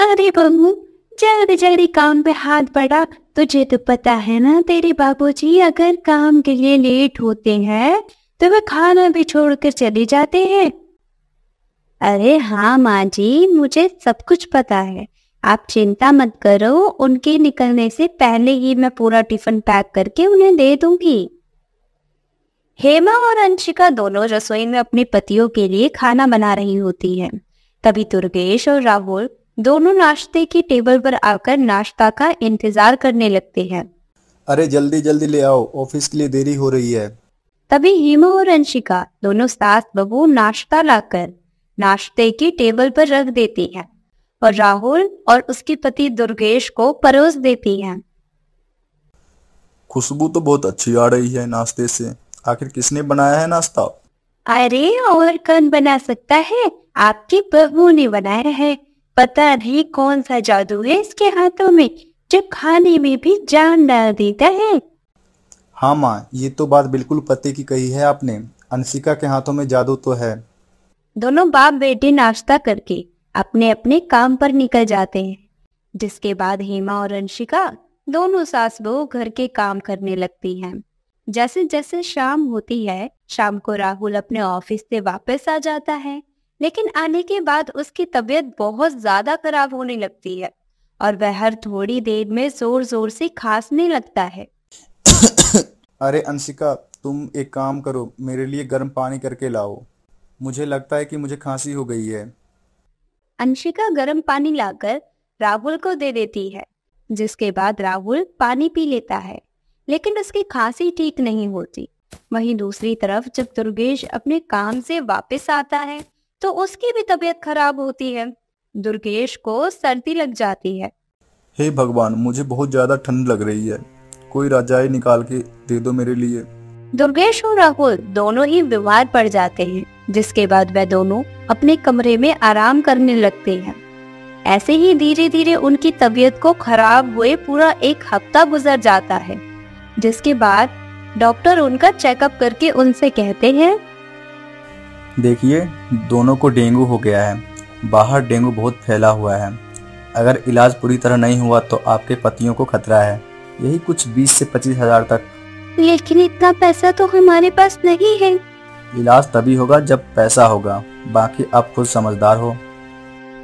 अरे बहू, जल्दी जल्दी काम पे हाथ बढ़ा। तुझे तो पता है ना, तेरे बाबूजी अगर काम के लिए लेट होते हैं तो वे खाना भी छोड़कर चले जाते हैं। अरे हाँ माँ जी, मुझे सब कुछ पता है। आप चिंता मत करो, उनके निकलने से पहले ही मैं पूरा टिफिन पैक करके उन्हें दे दूंगी। हेमा और अंशिका दोनों रसोई में अपने पतियों के लिए खाना बना रही होती हैं। तभी दुर्गेश और राहुल दोनों नाश्ते की टेबल पर आकर नाश्ता का इंतजार करने लगते हैं। अरे जल्दी जल्दी ले आओ, ऑफिस के लिए देरी हो रही है। तभी हेमा और अंशिका दोनों सास बहू नाश्ता लाकर नाश्ते की टेबल पर रख देती हैं और राहुल और उसके पति दुर्गेश को परोस देती हैं। खुशबू तो बहुत अच्छी आ रही है नाश्ते से। आखिर किसने बनाया है नाश्ता? अरे और कौन बना सकता है, आपकी बहू ने बनाया है। पता नहीं कौन सा जादू है इसके हाथों में, जो खाने में भी जान डाल देता है। हाँ माँ, ये तो बात बिल्कुल पते की कही है आपने। अंशिका के हाथों में जादू तो है। दोनों बाप बेटे नाश्ता करके अपने अपने काम पर निकल जाते हैं। जिसके बाद हेमा और अंशिका दोनों सास बहू घर के काम करने लगती हैं। जैसे जैसे शाम होती है, शाम को राहुल अपने ऑफिस से वापस आ जाता है, लेकिन आने के बाद उसकी तबीयत बहुत ज्यादा खराब होने लगती है और वह हर थोड़ी देर में जोर जोर से खांसने लगता है। अरे अंशिका, तुम एक काम करो, मेरे लिए गर्म पानी करके लाओ। मुझे लगता है कि मुझे खांसी हो गई है। अंशिका गर्म पानी लाकर राहुल को दे देती है। जिसके बाद राहुल पानी पी लेता है, लेकिन उसकी खांसी ठीक नहीं होती। वहीं दूसरी तरफ जब दुर्गेश अपने काम से वापस आता है तो उसकी भी तबीयत खराब होती है। दुर्गेश को सर्दी लग जाती है। हे भगवान, मुझे बहुत ज्यादा ठंड लग रही है। कोई रजाई निकाल के दे दो मेरे लिए। दुर्गेश और राहुल दोनों ही बीमार पड़ जाते हैं। जिसके बाद वह दोनों अपने कमरे में आराम करने लगते हैं। ऐसे ही धीरे धीरे उनकी तबीयत को खराब हुए पूरा एक हफ्ता गुजर जाता है। जिसके बाद डॉक्टर उनका चेकअप करके उनसे कहते हैं, देखिए, दोनों को डेंगू हो गया है। बाहर डेंगू बहुत फैला हुआ है। अगर इलाज पूरी तरह नहीं हुआ तो आपके पतियों को खतरा है। यही कुछ 20 से 25 हजार तक। लेकिन इतना पैसा तो हमारे पास नहीं है। इलाज तभी होगा जब पैसा होगा, बाकी आप खुद समझदार हो।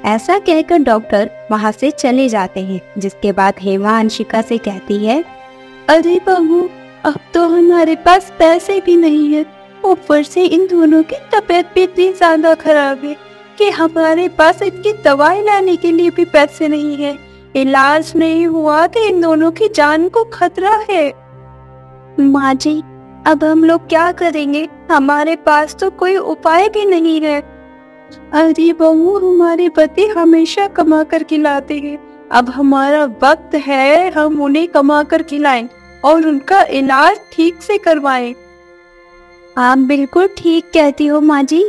ऐसा कहकर डॉक्टर वहाँ से चले जाते हैं। जिसके बाद हेमा अंशिका से कहती है, अरे बहू, अब तो हमारे पास पैसे भी नहीं है। ऊपर से इन दोनों की तबीयत भी इतनी ज्यादा खराब है कि हमारे पास इनकी दवाई लाने के लिए भी पैसे नहीं है। इलाज नहीं हुआ तो इन दोनों की जान को खतरा है। माँ जी, अब हम लोग क्या करेंगे? हमारे पास तो कोई उपाय भी नहीं है। अरे बहू, हमारे पति हमेशा कमा कर खिलाते हैं। अब हमारा वक्त है, हम उन्हें कमा कर खिलाएं और उनका इलाज ठीक से करवाएं। आप बिल्कुल ठीक कहती हो माँ जी।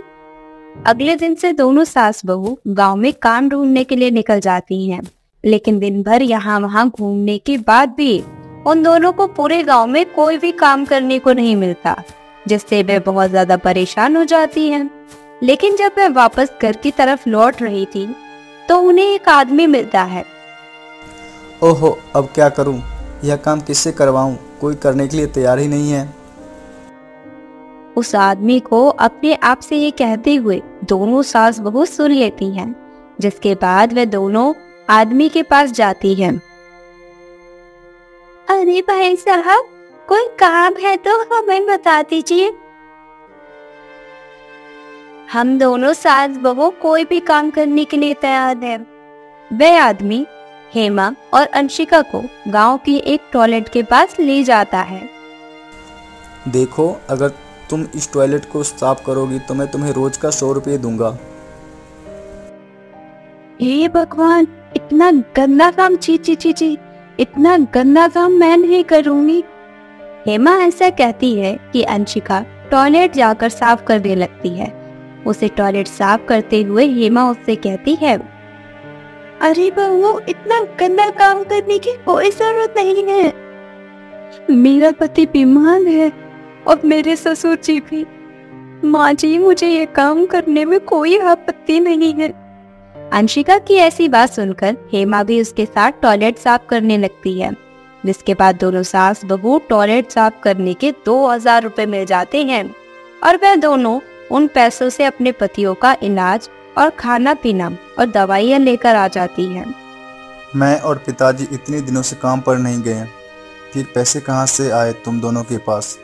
अगले दिन से दोनों सास बहू गांव में काम ढूंढने के लिए निकल जाती हैं। लेकिन दिन भर यहाँ वहाँ घूमने के बाद भी उन दोनों को पूरे गांव में कोई भी काम करने को नहीं मिलता, जिससे वे बहुत ज्यादा परेशान हो जाती हैं। लेकिन जब वे वापस घर की तरफ लौट रही थी तो उन्हें एक आदमी मिलता है। ओहो, अब क्या करूं? यह काम किससे करवाऊं? कोई करने के लिए तैयार ही नहीं है। उस आदमी को अपने आप से ये कहते हुए दोनों सास बहू सुन लेती हैं। जिसके बाद वे दोनों आदमी के पास जाती हैं। अरे भाई साहब, कोई काम है तो हमें बता दीजिए। हम दोनों सास बहू कोई भी काम करने के लिए तैयार हैं। वह आदमी हेमा और अंशिका को गांव की एक टॉयलेट के पास ले जाता है। देखो, अगर तुम इस टॉयलेट को साफ करोगी तो मैं तुम्हें रोज का 100 रुपये दूंगा। हे भगवान, इतना गंदा काम, ची ची ची ची, इतना गंदा काम मैं नहीं करूंगी। हेमा ऐसा कहती है कि अंशिका टॉयलेट जाकर साफ करने लगती है। उसे टॉयलेट साफ करते हुए हेमा उससे कहती है, अरे बहू, इतना गंदा काम करने की कोई जरूरत नहीं है। मेरा पति बीमार है और मेरे ससुर जी भी। माँ जी, मुझे ये काम करने में कोई आपत्ति नहीं है। अंशिका की ऐसी बात सुनकर हेमा भी उसके साथ टॉयलेट साफ करने लगती है, जिसके बाद दोनों सास बहू टॉयलेट साफ करने के 2000 रुपए मिल जाते हैं और वह दोनों उन पैसों से अपने पतियों का इलाज और खाना पीना और दवाइयाँ लेकर आ जाती हैं। मैं और पिताजी इतने दिनों से काम पर नहीं गए, फिर पैसे कहाँ से आए तुम दोनों के पास?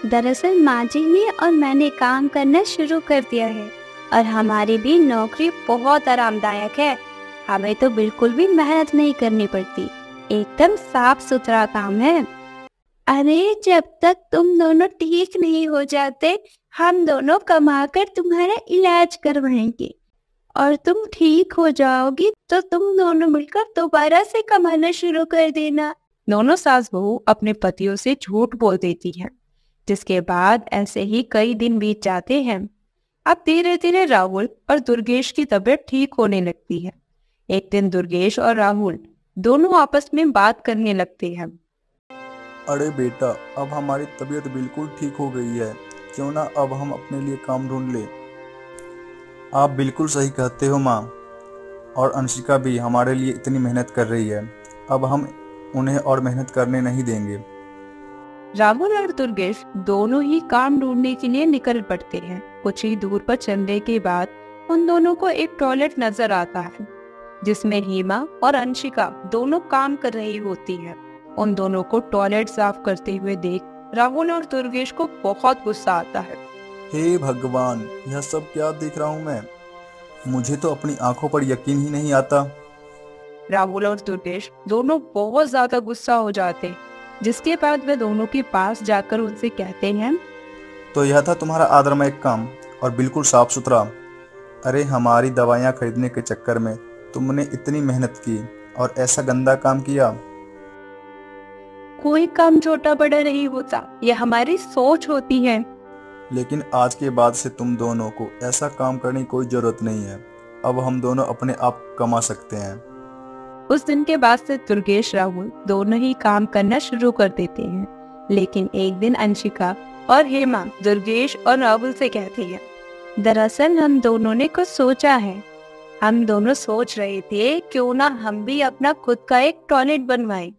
दरअसल माँ जी ने और मैंने काम करना शुरू कर दिया है और हमारी भी नौकरी बहुत आरामदायक है। हमें तो बिल्कुल भी मेहनत नहीं करनी पड़ती, एकदम साफ सुथरा काम है। अरे जब तक तुम दोनों ठीक नहीं हो जाते, हम दोनों कमाकर तुम्हारा इलाज करवाएंगे और तुम ठीक हो जाओगी तो तुम दोनों मिलकर दोबारा से कमाना शुरू कर देना। दोनों सास बहू अपने पतियों से झूठ बोल देती हैं, जिसके बाद ऐसे ही कई दिन बीत जाते हैं। अब धीरे धीरे राहुल और दुर्गेश की तबीयत ठीक होने लगती है। एक दिन दुर्गेश और राहुल दोनों आपस में बात करने लगते हैं। अरे बेटा, अब हमारी तबीयत बिल्कुल ठीक हो गई है, क्यों ना अब हम अपने लिए काम ढूंढ ले। आप बिल्कुल सही कहते हो माँ, और अंशिका भी हमारे लिए इतनी मेहनत कर रही है, अब हम उन्हें और मेहनत करने नहीं देंगे। राहुल और दुर्गेश दोनों ही काम ढूंढने के लिए निकल पड़ते हैं। कुछ ही दूर पर चलने के बाद उन दोनों को एक टॉयलेट नजर आता है, जिसमें हेमा और अंशिका दोनों काम कर रही होती है। उन दोनों को टॉयलेट साफ करते हुए देख राहुल और दुर्गेश को बहुत गुस्सा आता है। हे भगवान, यह सब क्या देख रहा हूँ मैं? मुझे तो अपनी आंखों पर यकीन ही नहीं आता। राहुल और दुर्गेश दोनों बहुत ज्यादा गुस्सा हो जाते, जिसके बाद वे दोनों के पास जाकर उनसे कहते हैं, तो यह था तुम्हारा आदरमय काम और बिल्कुल साफ सुथरा। अरे हमारी दवाइयाँ खरीदने के चक्कर में तुमने इतनी मेहनत की और ऐसा गंदा काम किया। कोई काम छोटा बड़ा नहीं होता, यह हमारी सोच होती है। लेकिन आज के बाद से तुम दोनों को ऐसा काम करने की कोई जरूरत नहीं है। अब हम दोनों अपने आप कमा सकते हैं। उस दिन के बाद से दुर्गेश राहुल दोनों ही काम करना शुरू कर देते हैं। लेकिन एक दिन अंशिका और हेमा दुर्गेश और राहुल से कहती है, दरअसल हम दोनों ने कुछ सोचा है। हम दोनों सोच रहे थे क्यों ना हम भी अपना खुद का एक टॉयलेट बनवाएं।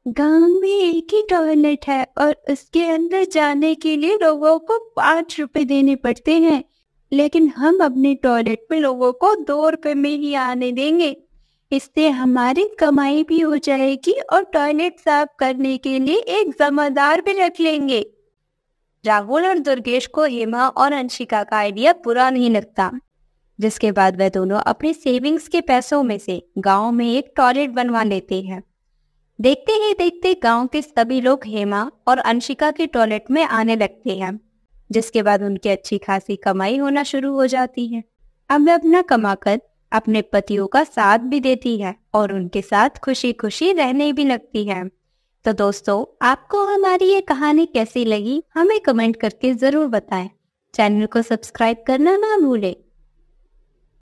गांव में एक ही टॉयलेट है और उसके अंदर जाने के लिए लोगों को 5 रुपए देने पड़ते हैं, लेकिन हम अपने टॉयलेट में लोगों को 2 रुपए में ही आने देंगे। इससे हमारी कमाई भी हो जाएगी और टॉयलेट साफ करने के लिए एक जमादार भी रख लेंगे। राहुल और दुर्गेश को हेमा और अंशिका का आइडिया बुरा नहीं लगता, जिसके बाद वे दोनों अपने सेविंग्स के पैसों में से गांव में एक टॉयलेट बनवा लेते हैं। देखते ही देखते गांव के सभी लोग हेमा और अंशिका के टॉयलेट में आने लगते हैं, जिसके बाद उनकी अच्छी खासी कमाई होना शुरू हो जाती है। अब वे अपना कमाकर अपने पतियों का साथ भी देती है और उनके साथ खुशी खुशी रहने भी लगती है। तो दोस्तों, आपको हमारी ये कहानी कैसी लगी हमें कमेंट करके जरूर बताएं। चैनल को सब्सक्राइब करना ना भूलें।